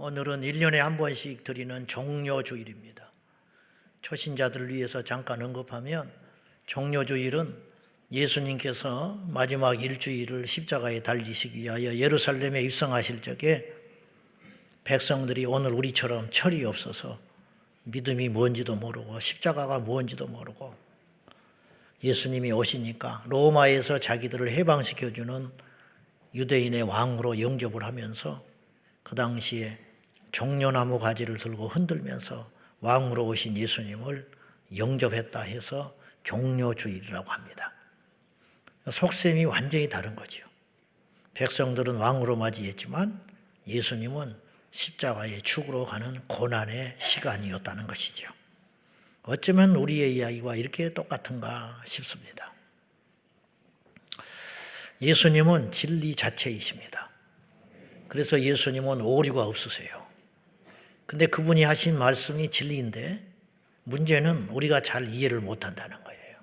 오늘은 1년에 한 번씩 드리는 종료주일입니다. 초신자들을 위해서 잠깐 언급하면 종료주일은 예수님께서 마지막 일주일을 십자가에 달리시기 위하여 예루살렘에 입성하실 적에 백성들이 오늘 우리처럼 철이 없어서 믿음이 뭔지도 모르고 십자가가 뭔지도 모르고 예수님이 오시니까 로마에서 자기들을 해방시켜주는 유대인의 왕으로 영접을 하면서 그 당시에 종려나무 가지를 들고 흔들면서 왕으로 오신 예수님을 영접했다 해서 종료주일이라고 합니다. 속셈이 완전히 다른 거죠. 백성들은 왕으로 맞이했지만 예수님은 십자가의 죽으러 가는 고난의 시간이었다는 것이죠. 어쩌면 우리의 이야기와 이렇게 똑같은가 싶습니다. 예수님은 진리 자체이십니다. 그래서 예수님은 오류가 없으세요. 근데 그분이 하신 말씀이 진리인데 문제는 우리가 잘 이해를 못한다는 거예요.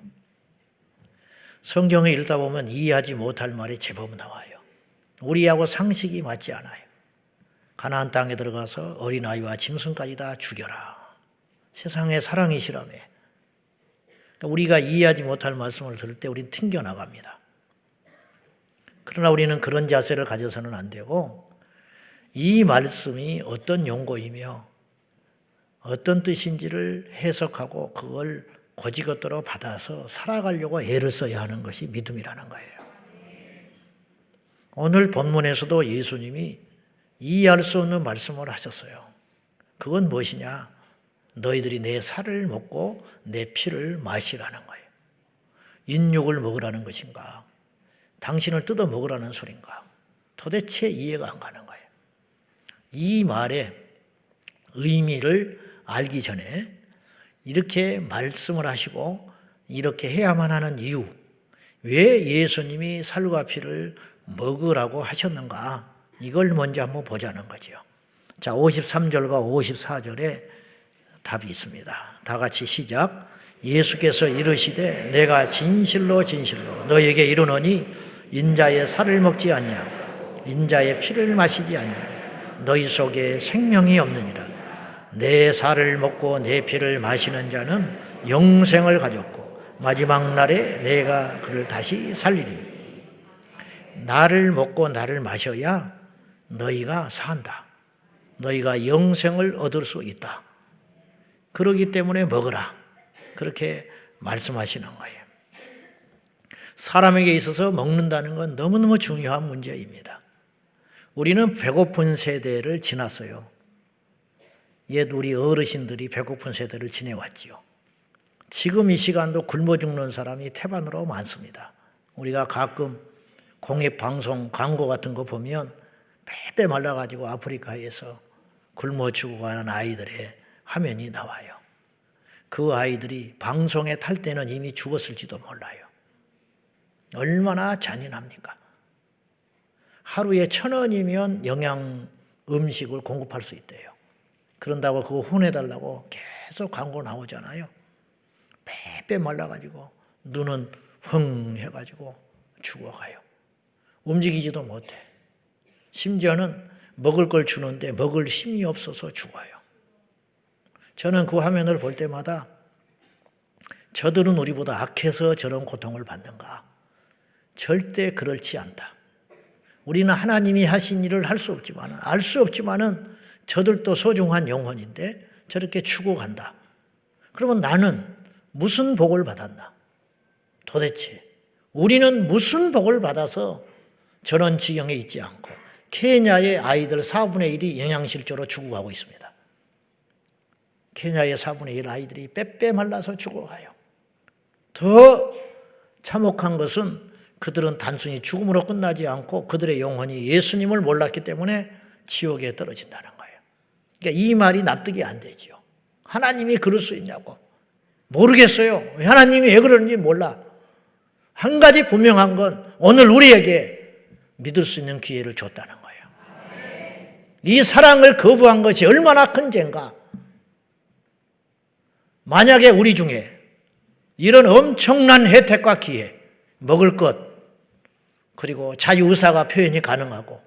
성경을 읽다 보면 이해하지 못할 말이 제법 나와요. 우리하고 상식이 맞지 않아요. 가나안 땅에 들어가서 어린아이와 짐승까지 다 죽여라. 세상의 사랑이시라며. 그러니까 우리가 이해하지 못할 말씀을 들을 때 우리는 튕겨나갑니다. 그러나 우리는 그런 자세를 가져서는 안 되고 이 말씀이 어떤 용고이며 어떤 뜻인지를 해석하고 그걸 고지것대로 받아서 살아가려고 애를 써야 하는 것이 믿음이라는 거예요. 오늘 본문에서도 예수님이 이해할 수 없는 말씀을 하셨어요. 그건 무엇이냐? 너희들이 내 살을 먹고 내 피를 마시라는 거예요. 인육을 먹으라는 것인가? 당신을 뜯어 먹으라는 소린가? 도대체 이해가 안 가는 거예요. 이 말의 의미를 알기 전에 이렇게 말씀을 하시고 이렇게 해야만 하는 이유, 왜 예수님이 살과 피를 먹으라고 하셨는가? 이걸 먼저 한번 보자는 거죠. 자, 53절과 54절에 답이 있습니다. 다 같이 시작. 예수께서 이르시되 내가 진실로 진실로 너에게 이르노니 인자의 살을 먹지 아니하고 인자의 피를 마시지 아니하고 너희 속에 생명이 없느니라. 내 살을 먹고 내 피를 마시는 자는 영생을 가졌고 마지막 날에 내가 그를 다시 살리리니 나를 먹고 나를 마셔야 너희가 산다. 너희가 영생을 얻을 수 있다. 그러기 때문에 먹으라. 그렇게 말씀하시는 거예요. 사람에게 있어서 먹는다는 건 너무너무 중요한 문제입니다. 우리는 배고픈 세대를 지났어요. 옛 우리 어르신들이 배고픈 세대를 지내왔지요. 지금 이 시간도 굶어 죽는 사람이 태반으로 많습니다. 우리가 가끔 공익방송 광고 같은 거 보면 빼빼 말라가지고 아프리카에서 굶어 죽어가는 아이들의 화면이 나와요. 그 아이들이 방송에 탈 때는 이미 죽었을지도 몰라요. 얼마나 잔인합니까? 하루에 1,000원이면 영양 음식을 공급할 수 있대요. 그런다고 그거 혼내달라고 계속 광고 나오잖아요. 빼빼 말라가지고 눈은 흥 해가지고 죽어가요. 움직이지도 못해. 심지어는 먹을 걸 주는데 먹을 힘이 없어서 죽어요. 저는 그 화면을 볼 때마다 저들은 우리보다 악해서 저런 고통을 받는가? 절대 그렇지 않다. 우리는 하나님이 하신 일을 할 수 없지만은, 알 수 없지만은 저들도 소중한 영혼인데 저렇게 죽어간다. 그러면 나는 무슨 복을 받았나? 도대체 우리는 무슨 복을 받아서 저런 지경에 있지 않고 케냐의 아이들 4분의 1이 영양실조로 죽어가고 있습니다. 케냐의 4분의 1 아이들이 빼빼 말라서 죽어가요. 더 참혹한 것은 그들은 단순히 죽음으로 끝나지 않고 그들의 영혼이 예수님을 몰랐기 때문에 지옥에 떨어진다는 거예요. 그러니까 이 말이 납득이 안 되죠. 하나님이 그럴 수 있냐고. 모르겠어요. 하나님이 왜 그러는지 몰라. 한 가지 분명한 건 오늘 우리에게 믿을 수 있는 기회를 줬다는 거예요. 이 사랑을 거부한 것이 얼마나 큰 죄인가. 만약에 우리 중에 이런 엄청난 혜택과 기회, 먹을 것, 그리고 자유의사가 표현이 가능하고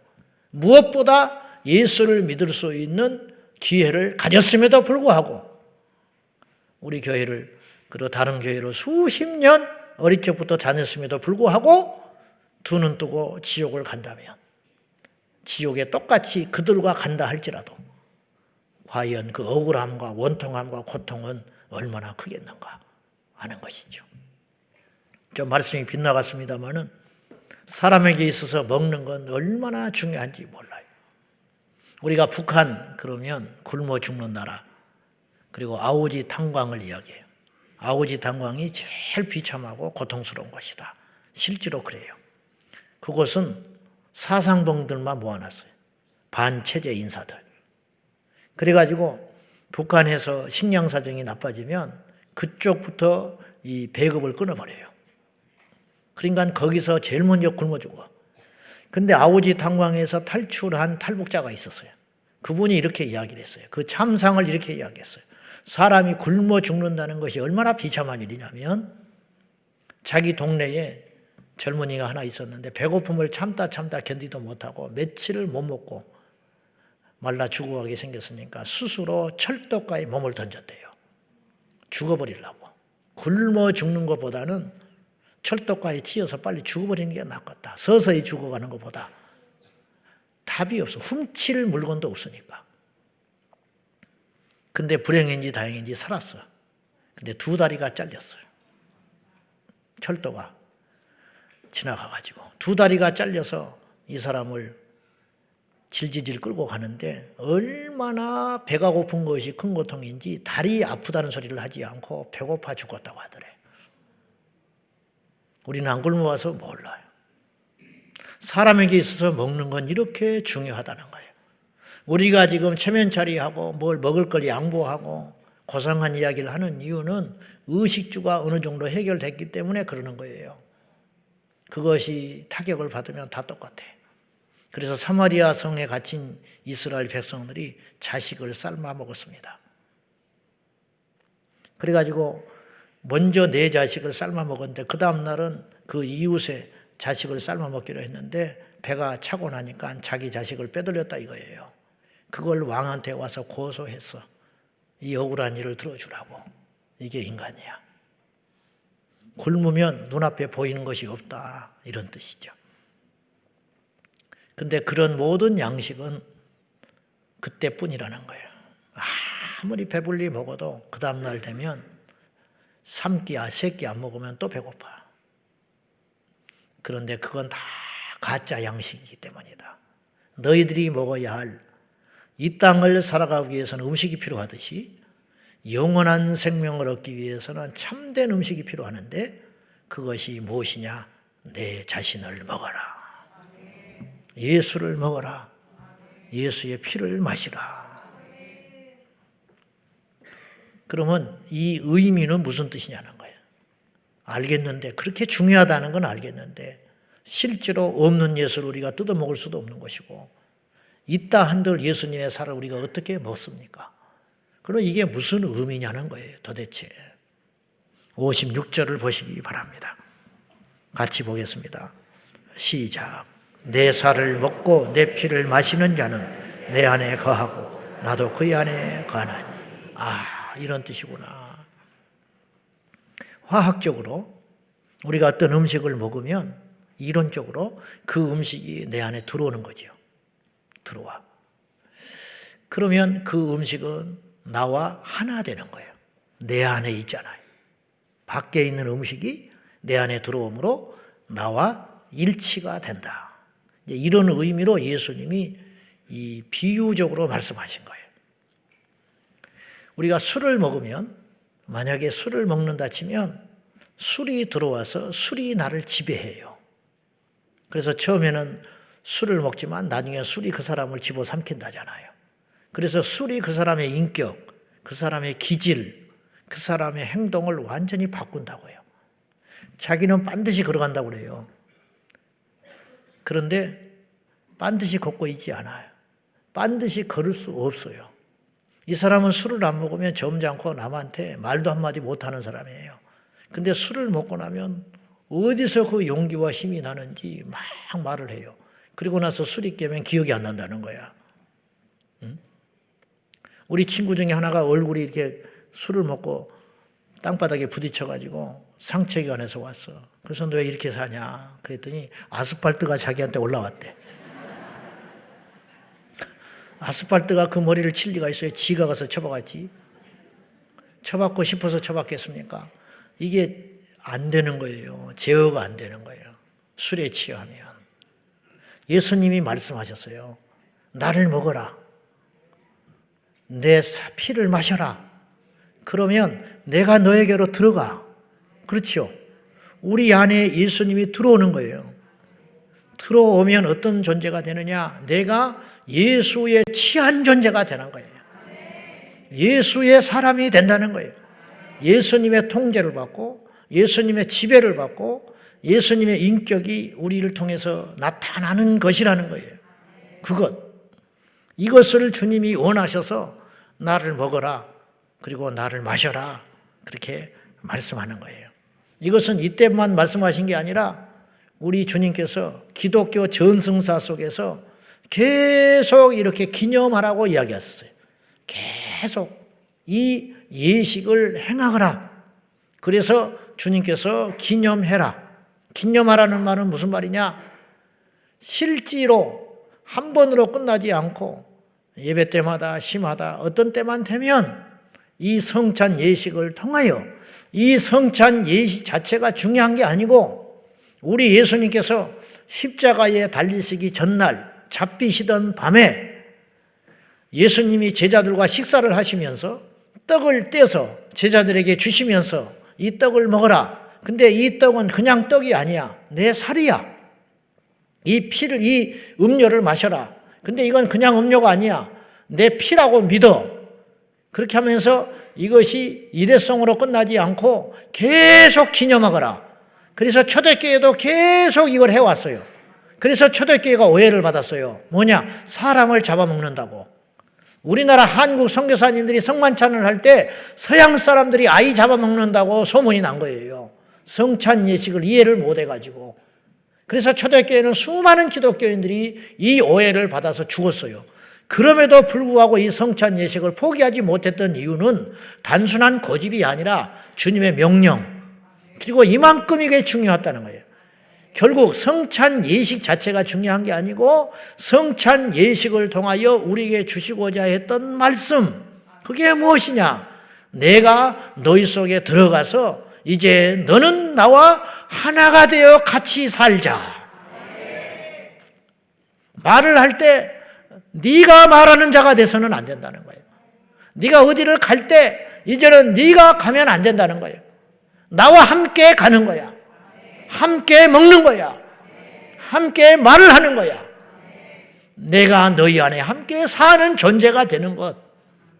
무엇보다 예수를 믿을 수 있는 기회를 가졌음에도 불구하고 우리 교회를 그리고 다른 교회로 수십 년 어릴 적부터 다녔음에도 불구하고 두 눈 뜨고 지옥을 간다면 지옥에 똑같이 그들과 간다 할지라도 과연 그 억울함과 원통함과 고통은 얼마나 크겠는가 하는 것이죠. 좀 말씀이 빗나갔습니다마는 사람에게 있어서 먹는 건 얼마나 중요한지 몰라요. 우리가 북한 그러면 굶어 죽는 나라 그리고 아오지 탄광을 이야기해요. 아오지 탄광이 제일 비참하고 고통스러운 것이다. 실제로 그래요. 그곳은 사상봉들만 모아놨어요. 반체제 인사들. 그래가지고 북한에서 식량 사정이 나빠지면 그쪽부터 이 배급을 끊어버려요. 그러니까 거기서 제일 먼저 굶어 죽어. 근데 아오지 탄광에서 탈출한 탈북자가 있었어요. 그분이 이렇게 이야기를 했어요. 그 참상을 이렇게 이야기했어요. 사람이 굶어 죽는다는 것이 얼마나 비참한 일이냐면 자기 동네에 젊은이가 하나 있었는데 배고픔을 참다 견디도 못하고 며칠을 못 먹고 말라 죽어가게 생겼으니까 스스로 철도가에 몸을 던졌대요. 죽어버리려고. 굶어 죽는 것보다는 철도가에 치여서 빨리 죽어버리는 게 낫겠다. 서서히 죽어가는 것보다. 답이 없어. 훔칠 물건도 없으니까. 근데 불행인지 다행인지 살았어. 근데 두 다리가 잘렸어요. 철도가 지나가가지고. 두 다리가 잘려서 이 사람을 질질질 끌고 가는데 얼마나 배가 고픈 것이 큰 고통인지 다리 아프다는 소리를 하지 않고 배고파 죽었다고 하더래. 우리는 안 굶어와서 몰라요. 사람에게 있어서 먹는 건 이렇게 중요하다는 거예요. 우리가 지금 체면차리하고 뭘 먹을 걸 양보하고 고상한 이야기를 하는 이유는 의식주가 어느 정도 해결됐기 때문에 그러는 거예요. 그것이 타격을 받으면 다 똑같아. 그래서 사마리아 성에 갇힌 이스라엘 백성들이 자식을 삶아 먹었습니다. 그래가지고 먼저 내 자식을 삶아 먹었는데 그 다음 날은 그 이웃의 자식을 삶아 먹기로 했는데 배가 차고 나니까 자기 자식을 빼돌렸다 이거예요. 그걸 왕한테 와서 고소했어. 이 억울한 일을 들어주라고. 이게 인간이야. 굶으면 눈앞에 보이는 것이 없다. 이런 뜻이죠. 근데 그런 모든 양식은 그때뿐이라는 거예요. 아무리 배불리 먹어도 그 다음날 되면 3끼, 3끼 안 먹으면 또 배고파. 그런데 그건 다 가짜 양식이기 때문이다. 너희들이 먹어야 할 이 땅을 살아가기 위해서는 음식이 필요하듯이 영원한 생명을 얻기 위해서는 참된 음식이 필요하는데 그것이 무엇이냐? 내 자신을 먹어라. 예수를 먹어라. 예수의 피를 마시라. 그러면 이 의미는 무슨 뜻이냐는 거예요. 알겠는데 그렇게 중요하다는 건 알겠는데 실제로 없는 예수를 우리가 뜯어먹을 수도 없는 것이고 있다 한들 예수님의 살을 우리가 어떻게 먹습니까? 그럼 이게 무슨 의미냐는 거예요. 도대체 56절을 보시기 바랍니다. 같이 보겠습니다. 시작. 내 살을 먹고 내 피를 마시는 자는 내 안에 거하고 나도 그의 안에 거하나니. 이런 뜻이구나. 화학적으로 우리가 어떤 음식을 먹으면 이론적으로 그 음식이 내 안에 들어오는 거죠. 들어와. 그러면 그 음식은 나와 하나 되는 거예요. 내 안에 있잖아요. 밖에 있는 음식이 내 안에 들어오므로 나와 일치가 된다. 이런 의미로 예수님이 이 비유적으로 말씀하신 거예요. 우리가 술을 먹으면 만약에 술을 먹는다 치면 술이 들어와서 술이 나를 지배해요. 그래서 처음에는 술을 먹지만 나중에 술이 그 사람을 집어삼킨다잖아요. 그래서 술이 그 사람의 인격, 그 사람의 기질, 그 사람의 행동을 완전히 바꾼다고요. 자기는 반드시 걸어간다고 그래요. 그런데 반드시 걷고 있지 않아요. 반드시 걸을 수 없어요. 이 사람은 술을 안 먹으면 점잖고 남한테 말도 한마디 못하는 사람이에요. 근데 술을 먹고 나면 어디서 그 용기와 힘이 나는지 막 말을 해요. 그리고 나서 술이 깨면 기억이 안 난다는 거야. 우리 친구 중에 하나가 얼굴이 이렇게 술을 먹고 땅바닥에 부딪혀가지고 상체견에서 왔어. 그래서 너 왜 이렇게 사냐? 그랬더니 아스팔트가 자기한테 올라왔대. 아스팔트가 그 머리를 칠 리가 있어요? 지가 가서 쳐박았지. 쳐박고 싶어서 쳐박겠습니까? 이게 안 되는 거예요. 제어가 안 되는 거예요. 술에 취하면. 예수님이 말씀하셨어요. 나를 먹어라. 내 피를 마셔라. 그러면 내가 너에게로 들어가. 그렇죠? 우리 안에 예수님이 들어오는 거예요. 들어오면 어떤 존재가 되느냐? 내가 예수에 취한 존재가 되는 거예요. 예수의 사람이 된다는 거예요. 예수님의 통제를 받고 예수님의 지배를 받고 예수님의 인격이 우리를 통해서 나타나는 것이라는 거예요. 이것을 주님이 원하셔서 나를 먹어라. 그리고 나를 마셔라. 그렇게 말씀하는 거예요. 이것은 이때만 말씀하신 게 아니라 우리 주님께서 기독교 전승사 속에서 계속 이렇게 기념하라고 이야기하셨어요. 계속 이 예식을 행하거라. 그래서 주님께서 기념해라. 기념하라는 말은 무슨 말이냐? 실제로 한 번으로 끝나지 않고 예배 때마다 심하다 어떤 때만 되면 이 성찬 예식을 통하여 이 성찬 예식 자체가 중요한 게 아니고 우리 예수님께서 십자가에 달리시기 전날 잡히시던 밤에 예수님이 제자들과 식사를 하시면서 떡을 떼서 제자들에게 주시면서 이 떡을 먹어라. 근데 이 떡은 그냥 떡이 아니야. 내 살이야. 이 음료를 마셔라. 근데 이건 그냥 음료가 아니야. 내 피라고 믿어. 그렇게 하면서 이것이 일회성으로 끝나지 않고 계속 기념하거라. 그래서 초대교회도 계속 이걸 해왔어요. 그래서 초대교회가 오해를 받았어요. 뭐냐? 사람을 잡아먹는다고. 우리나라 한국 선교사님들이 성만찬을 할 때 서양 사람들이 아이 잡아먹는다고 소문이 난 거예요. 성찬 예식을 이해를 못해가지고. 그래서 초대교회는 수많은 기독교인들이 이 오해를 받아서 죽었어요. 그럼에도 불구하고 이 성찬 예식을 포기하지 못했던 이유는 단순한 고집이 아니라 주님의 명령, 그리고 이만큼 이게 중요했다는 거예요. 결국 성찬 예식 자체가 중요한 게 아니고 성찬 예식을 통하여 우리에게 주시고자 했던 말씀, 그게 무엇이냐? 내가 너희 속에 들어가서 이제 너는 나와 하나가 되어 같이 살자. 말을 할 때 네가 말하는 자가 돼서는 안 된다는 거예요. 네가 어디를 갈 때 이제는 네가 가면 안 된다는 거예요. 나와 함께 가는 거야. 함께 먹는 거야. 함께 말을 하는 거야. 내가 너희 안에 함께 사는 존재가 되는 것.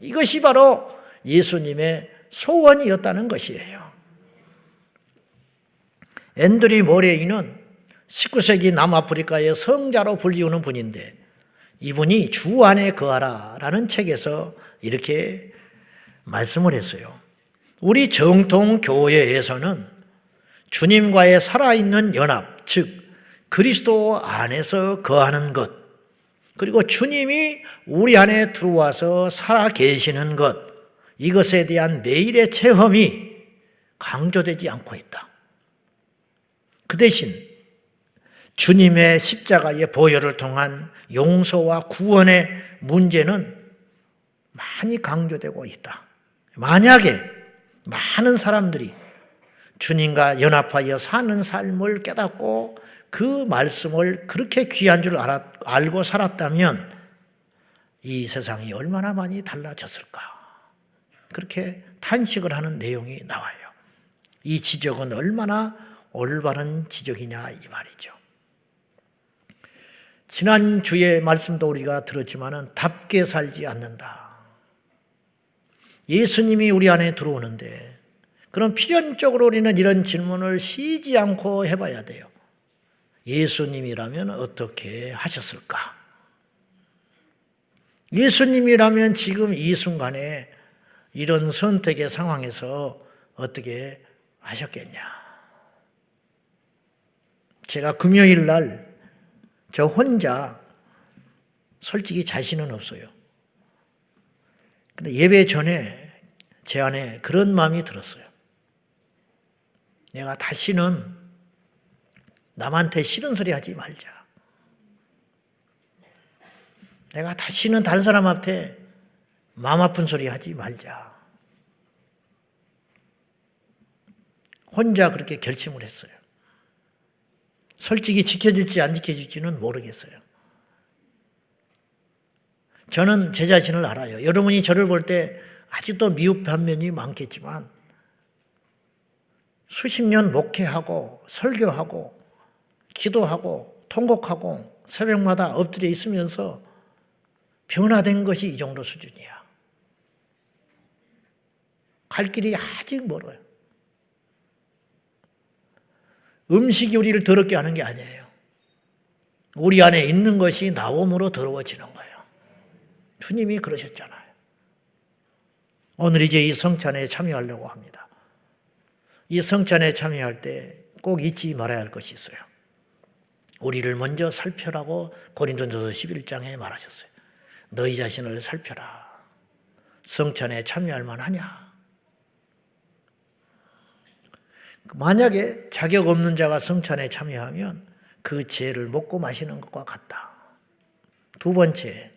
이것이 바로 예수님의 소원이었다는 것이에요. 앤드류 모레이는 19세기 남아프리카의 성자로 불리우는 분인데 이분이 주 안에 거하라 라는 책에서 이렇게 말씀을 했어요. 우리 정통 교회에서는 주님과의 살아있는 연합, 즉 그리스도 안에서 거하는 것, 그리고 주님이 우리 안에 들어와서 살아 계시는 것, 이것에 대한 매일의 체험이 강조되지 않고 있다. 그 대신 주님의 십자가의 보혈을 통한 용서와 구원의 문제는 많이 강조되고 있다. 만약에 많은 사람들이 주님과 연합하여 사는 삶을 깨닫고 그 말씀을 그렇게 귀한 줄 알고 살았다면 이 세상이 얼마나 많이 달라졌을까. 그렇게 탄식을 하는 내용이 나와요. 이 지적은 얼마나 올바른 지적이냐 이 말이죠. 지난 주의 말씀도 우리가 들었지만은 답게 살지 않는다. 예수님이 우리 안에 들어오는데 그럼 필연적으로 우리는 이런 질문을 쉬지 않고 해봐야 돼요. 예수님이라면 어떻게 하셨을까? 예수님이라면 지금 이 순간에 이런 선택의 상황에서 어떻게 하셨겠냐? 제가 금요일 날 저 혼자 솔직히 자신은 없어요. 근데 예배 전에 제 안에 그런 마음이 들었어요. 내가 다시는 남한테 싫은 소리 하지 말자. 내가 다시는 다른 사람한테 마음 아픈 소리 하지 말자. 혼자 그렇게 결심을 했어요. 솔직히 지켜줄지 안 지켜줄지는 모르겠어요. 저는 제 자신을 알아요. 여러분이 저를 볼 때 아직도 미흡한 면이 많겠지만 수십 년 목회하고 설교하고 기도하고 통곡하고 새벽마다 엎드려 있으면서 변화된 것이 이 정도 수준이야. 갈 길이 아직 멀어요. 음식이 우리를 더럽게 하는 게 아니에요. 우리 안에 있는 것이 나옴으로 더러워지는 거예요. 주님이 그러셨잖아요. 오늘 이제 이 성찬에 참여하려고 합니다. 이 성찬에 참여할 때 꼭 잊지 말아야 할 것이 있어요. 우리를 먼저 살펴라고 고린도전서 11장에 말하셨어요. 너희 자신을 살펴라. 성찬에 참여할 만하냐? 만약에 자격 없는 자가 성찬에 참여하면 그 죄를 먹고 마시는 것과 같다. 두 번째,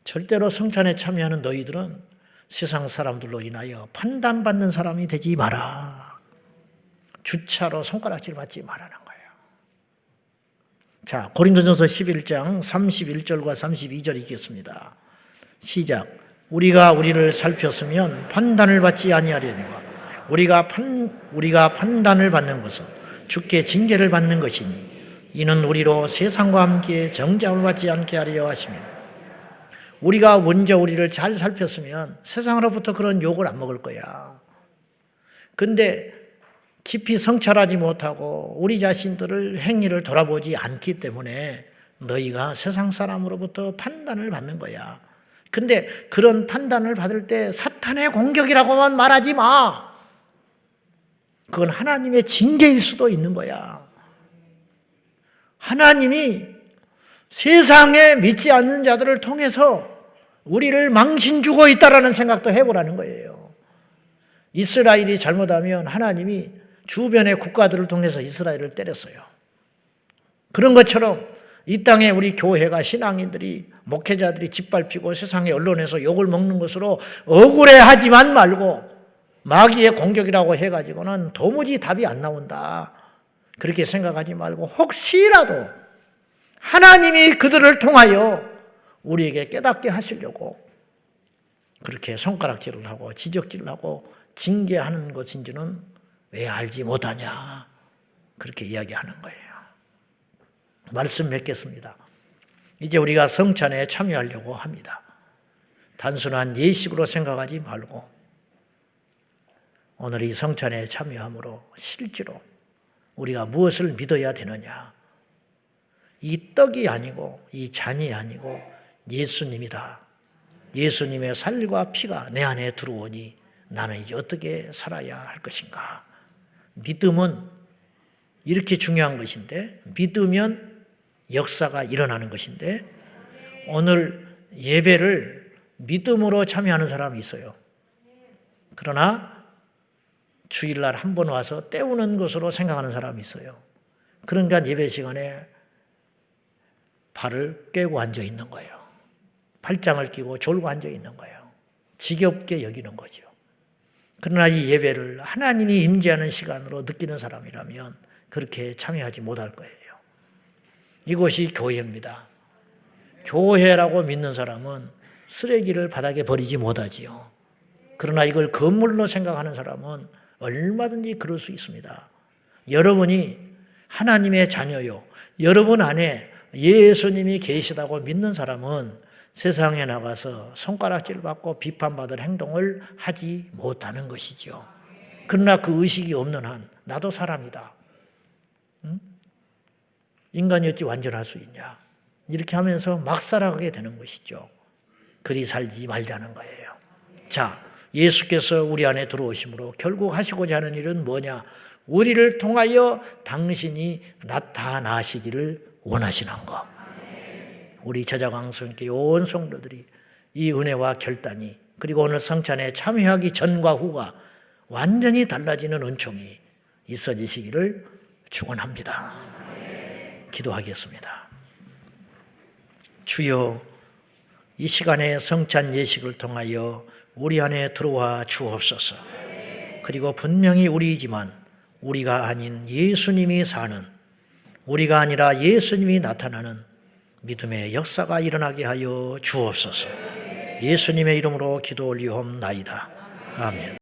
절대로 성찬에 참여하는 너희들은 세상 사람들로 인하여 판단받는 사람이 되지 마라. 주차로 손가락질 받지 말라는 거예요. 자, 고린도전서 11장 31절과 32절 읽겠습니다. 시작. 우리가 우리를 살폈으면 판단을 받지 아니하려니와 우리가 판단을 받는 것은 주께 징계를 받는 것이니 이는 우리로 세상과 함께 정죄함을 받지 않게 하려 하시며 우리가 먼저 우리를 잘 살폈으면 세상으로부터 그런 욕을 안 먹을 거야. 근데 깊이 성찰하지 못하고 우리 자신들을 행위를 돌아보지 않기 때문에 너희가 세상 사람으로부터 판단을 받는 거야. 근데 그런 판단을 받을 때 사탄의 공격이라고만 말하지 마. 그건 하나님의 징계일 수도 있는 거야. 하나님이 세상에 믿지 않는 자들을 통해서 우리를 망신 주고 있다라는 생각도 해보라는 거예요. 이스라엘이 잘못하면 하나님이 주변의 국가들을 통해서 이스라엘을 때렸어요. 그런 것처럼 이 땅에 우리 교회가 신앙인들이 목회자들이 짓밟히고 세상의 언론에서 욕을 먹는 것으로 억울해하지만 말고 마귀의 공격이라고 해가지고는 도무지 답이 안 나온다. 그렇게 생각하지 말고 혹시라도 하나님이 그들을 통하여 우리에게 깨닫게 하시려고 그렇게 손가락질을 하고 지적질을 하고 징계하는 것인지는 왜 알지 못하냐. 그렇게 이야기하는 거예요. 말씀 맺겠습니다. 이제 우리가 성찬에 참여하려고 합니다. 단순한 예식으로 생각하지 말고 오늘 이 성찬에 참여함으로 실제로 우리가 무엇을 믿어야 되느냐. 이 떡이 아니고 이 잔이 아니고 예수님이다. 예수님의 살과 피가 내 안에 들어오니 나는 이제 어떻게 살아야 할 것인가. 믿음은 이렇게 중요한 것인데 믿으면 역사가 일어나는 것인데 오늘 예배를 믿음으로 참여하는 사람이 있어요. 그러나 주일날 한 번 와서 때우는 것으로 생각하는 사람이 있어요. 그러니까 예배 시간에 발을 꿰고 앉아 있는 거예요. 팔짱을 끼고 졸고 앉아 있는 거예요. 지겹게 여기는 거죠. 그러나 이 예배를 하나님이 임재하는 시간으로 느끼는 사람이라면 그렇게 참여하지 못할 거예요. 이것이 교회입니다. 교회라고 믿는 사람은 쓰레기를 바닥에 버리지 못하지요. 그러나 이걸 건물로 생각하는 사람은 얼마든지 그럴 수 있습니다. 여러분이 하나님의 자녀요. 여러분 안에 예수님이 계시다고 믿는 사람은 세상에 나가서 손가락질 받고 비판받을 행동을 하지 못하는 것이죠. 그러나 그 의식이 없는 한 나도 사람이다. 인간이 어찌 완전할 수 있냐. 이렇게 하면서 막 살아가게 되는 것이죠. 그리 살지 말자는 거예요. 자, 예수께서 우리 안에 들어오심으로 결국 하시고자 하는 일은 뭐냐. 우리를 통하여 당신이 나타나시기를 원하시는 것. 우리 제자광성께 온 성도들이 이 은혜와 결단이, 그리고 오늘 성찬에 참여하기 전과 후가 완전히 달라지는 은총이 있어지시기를 축원합니다. 기도하겠습니다. 주여, 이 시간에 성찬 예식을 통하여 우리 안에 들어와 주옵소서. 그리고 분명히 우리이지만 우리가 아닌 예수님이 사는, 우리가 아니라 예수님이 나타나는 믿음의 역사가 일어나게 하여 주옵소서. 예수님의 이름으로 기도 올리옵나이다. 아멘.